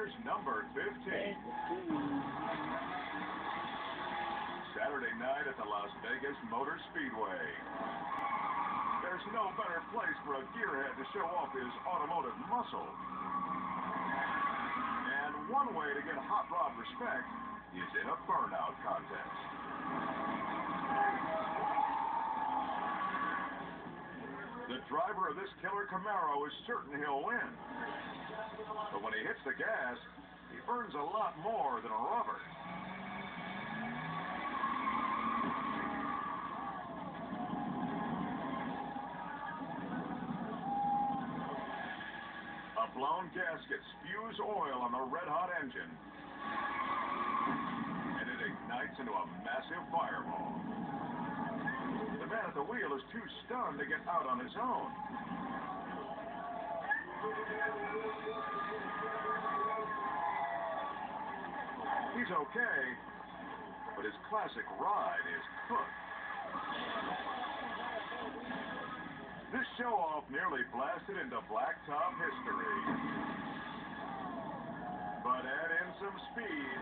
Here's number 15. Saturday night at the Las Vegas Motor Speedway. There's no better place for a gearhead to show off his automotive muscle. And one way to get hot rod respect is in a burnout contest. The driver of this killer Camaro is certain he'll win. But when he hits the gas, he burns a lot more than a rubber. A blown gasket spews oil on the red-hot engine, and it ignites into a massive fireball. The man at the wheel is too stunned to get out on his own. He's okay, but his classic ride is cooked. This show-off nearly blasted into blacktop history. But add in some speed,